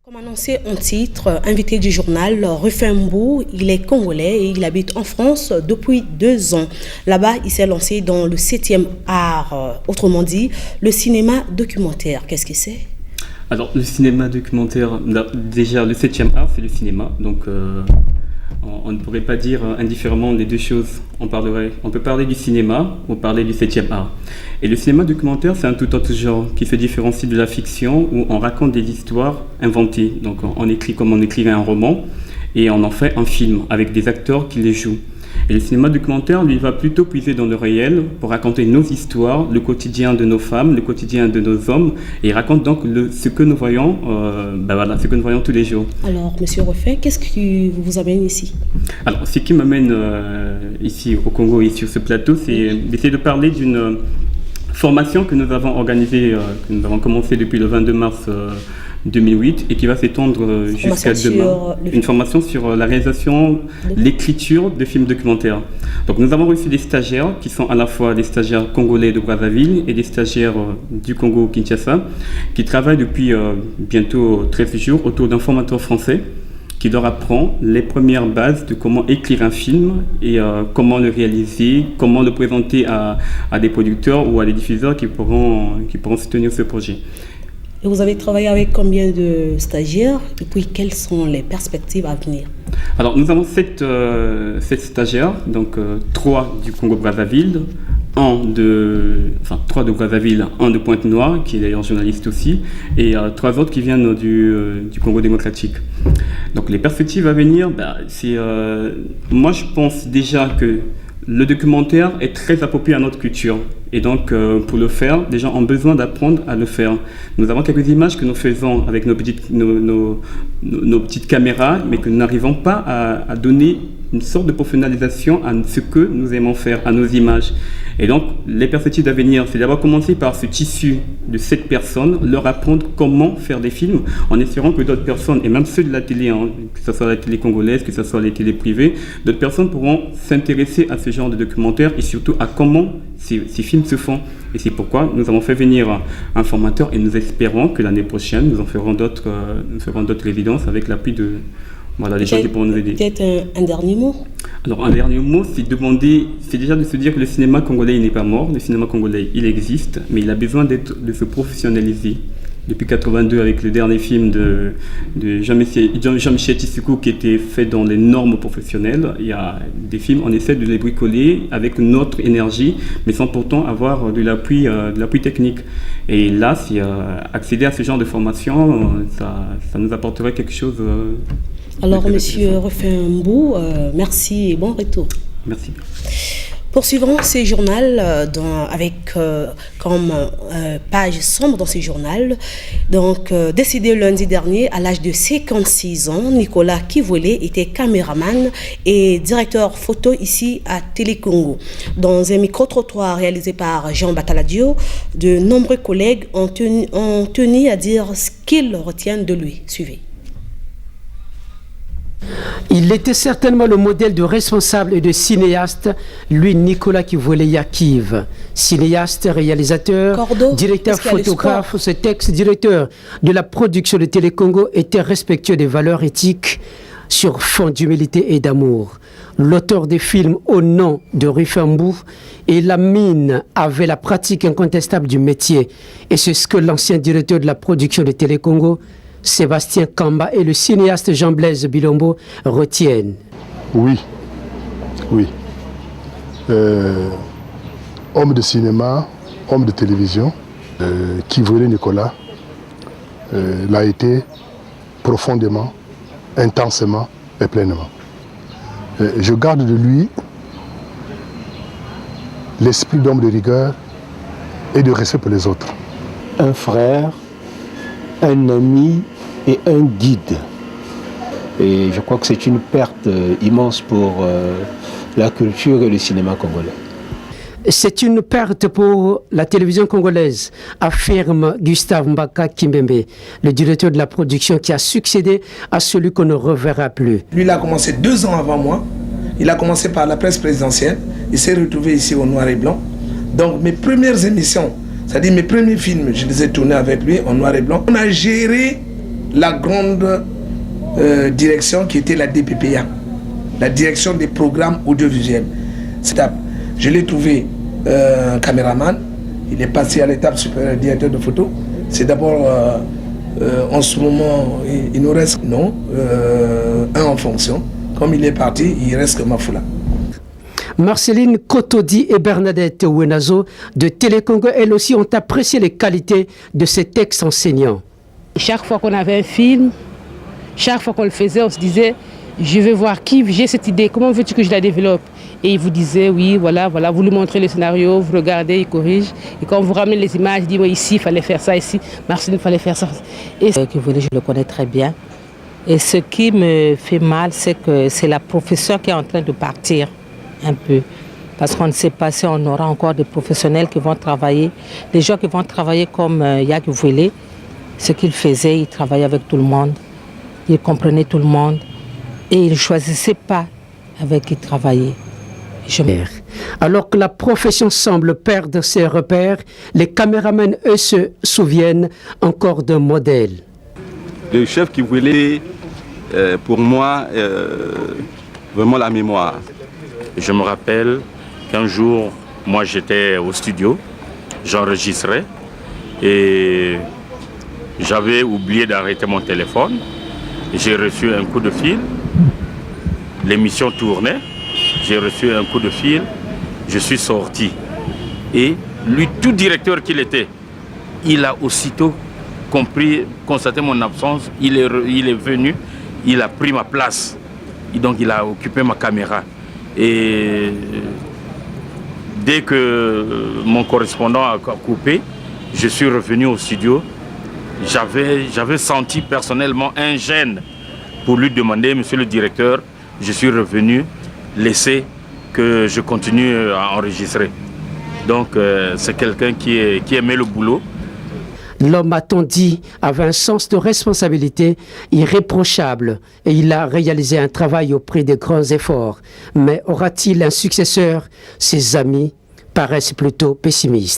Comme annoncé en titre, invité du journal, Rufin Mbou, il est congolais et il habite en France depuis 2 ans. Là-bas, il s'est lancé dans le 7e art, autrement dit, le cinéma documentaire. Qu'est-ce que c'est? Alors, le cinéma documentaire, déjà, le 7e art, c'est le cinéma. Donc, on ne pourrait pas dire indifféremment les deux choses. On peut parler du cinéma ou parler du 7e art. Et le cinéma documentaire, c'est un tout autre genre qui se différencie de la fiction où on raconte des histoires inventées. Donc, on écrit comme on écrirait un roman et on en fait un film avec des acteurs qui les jouent. Et le cinéma documentaire, lui, va plutôt puiser dans le réel pour raconter nos histoires, le quotidien de nos femmes, le quotidien de nos hommes. Et il raconte donc ce que nous voyons, ce que nous voyons tous les jours. Alors, Monsieur Rufin, qu'est-ce qui vous amène ici? Alors, ce qui m'amène ici au Congo et sur ce plateau, c'est d'essayer de parler d'une formation que nous avons organisée, que nous avons commencé depuis le 22 mars 2008 et qui va s'étendre jusqu'à demain. Une formation sur la réalisation, l'écriture de films documentaires. Donc nous avons reçu des stagiaires qui sont à la fois des stagiaires congolais de Brazzaville et des stagiaires du Congo Kinshasa qui travaillent depuis bientôt 13 jours autour d'un formateur français qui leur apprend les premières bases de comment écrire un film et comment le réaliser, comment le présenter à des producteurs ou à des diffuseurs qui pourront soutenir ce projet. Et vous avez travaillé avec combien de stagiaires et puis quelles sont les perspectives à venir? Alors nous avons 7 stagiaires, donc 3 du Congo-Brazzaville, 3 de Brazzaville, 1 de Pointe-Noire, qui est d'ailleurs journaliste aussi, et 3 autres qui viennent du Congo démocratique. Donc les perspectives à venir, moi je pense déjà que le documentaire est très approprié à notre culture. Et donc, pour le faire, les gens ont besoin d'apprendre à le faire. Nous avons quelques images que nous faisons avec nos petites caméras, mais que nous n'arrivons pas à donner une sorte de professionnalisation à ce que nous aimons faire, à nos images. Et donc, les perspectives d'avenir, c'est d'abord commencer par ce tissu de 7 personnes, leur apprendre comment faire des films, en espérant que d'autres personnes, et même ceux de la télé, que ce soit la télé congolaise, que ce soit les télés privées, d'autres personnes pourront s'intéresser à ce genre de documentaire et surtout à comment ces films se font. Et c'est pourquoi nous avons fait venir un formateur et nous espérons que l'année prochaine, nous ferons d'autres résidences avec l'appui de des gens qui pourront nous aider. Peut-être un dernier mot? Alors un dernier mot, c'est déjà de se dire que le cinéma congolais n'est pas mort. Le cinéma congolais, il existe, mais il a besoin de se professionnaliser. Depuis 82, avec le dernier film de Jean-Michel Tissoukou qui était fait dans les normes professionnelles, il y a des films, on essaie de les bricoler avec notre énergie, mais sans pourtant avoir de l'appui technique. Et là, accéder à ce genre de formation, ça nous apporterait quelque chose. Alors, Monsieur Rufin Mbou, merci et bon retour. Merci. Poursuivons ce journal avec comme page sombre dans ce journal. Donc, décédé lundi dernier à l'âge de 56 ans, Nicolas Kivolé était caméraman et directeur photo ici à Télé Congo. Dans un micro-trottoir réalisé par Jean Bataladio, de nombreux collègues ont tenu à dire ce qu'ils retiennent de lui. Suivez. Il était certainement le modèle de responsable et de cinéaste, lui Nicolas Kivolé-Yakiv. Cinéaste, réalisateur, directeur photographe, cet ex-directeur de la production de Télé Congo était respectueux des valeurs éthiques sur fond d'humilité et d'amour. L'auteur des films Au nom de Rufin Mbou et La mine avait la pratique incontestable du métier. Et c'est ce que l'ancien directeur de la production de Télé Congo, Sébastien Kamba, et le cinéaste Jean-Blaise Bilombo retiennent. Oui. Homme de cinéma, homme de télévision, Kivolé Nicolas l'a été profondément, intensément et pleinement. Je garde de lui l'esprit d'homme de rigueur et de respect pour les autres. Un frère, un ami et un guide. Et je crois que c'est une perte immense pour la culture et le cinéma congolais. C'est une perte pour la télévision congolaise, affirme Gustave Mbaka Kimbembe, le directeur de la production qui a succédé à celui qu'on ne reverra plus. Lui, il a commencé 2 ans avant moi. Il a commencé par la presse présidentielle. Il s'est retrouvé ici au noir et blanc. Donc mes premières émissions, c'est-à-dire mes premiers films, je les ai tournés avec lui en noir et blanc. On a géré la grande direction qui était la DPPA, la direction des programmes audiovisuels. Je l'ai trouvé caméraman, il est passé à l'étape supérieure directeur de photo. C'est d'abord, en ce moment, il nous reste un en fonction. Comme il est parti, il reste que Mafoula. Marceline Kotodi et Bernadette Ouenazo de Télécongo, elles aussi ont apprécié les qualités de ces textes enseignants. Chaque fois qu'on avait un film, chaque fois qu'on le faisait, on se disait je vais voir qui, j'ai cette idée, comment veux-tu que je la développe? Et il vous disait oui, voilà, vous lui montrez le scénario, vous regardez, il corrige. Et quand on vous ramène les images, il dit oui, ici il fallait faire ça, ici Marceline il fallait faire ça. Et je le connais très bien. Et ce qui me fait mal, c'est que c'est la professeure qui est en train de partir un peu. Parce qu'on ne sait pas si on aura encore des professionnels qui vont travailler. Les gens qui vont travailler comme Yak Vouélé, ce qu'il faisait, il travaillait avec tout le monde. Il comprenait tout le monde. Et il ne choisissait pas avec qui travailler. Alors que la profession semble perdre ses repères, les caméramans, eux, se souviennent encore d'un modèle. Le chef qui voulait, pour moi, vraiment la mémoire. Je me rappelle qu'un jour, moi j'étais au studio, j'enregistrais et j'avais oublié d'arrêter mon téléphone. J'ai reçu un coup de fil, l'émission tournait, j'ai reçu un coup de fil, je suis sorti. Et lui, tout directeur qu'il était, il a aussitôt constaté mon absence, il est venu, il a pris ma place. Et donc il a occupé ma caméra. Et dès que mon correspondant a coupé, je suis revenu au studio. J'avais senti personnellement un gêne pour lui demander, monsieur le directeur, je suis revenu, laissez que je continue à enregistrer. Donc c'est quelqu'un qui aimait le boulot. L'homme, a-t-on dit, avait un sens de responsabilité irréprochable et il a réalisé un travail au prix de grands efforts. Mais aura-t-il un successeur? Ses amis paraissent plutôt pessimistes.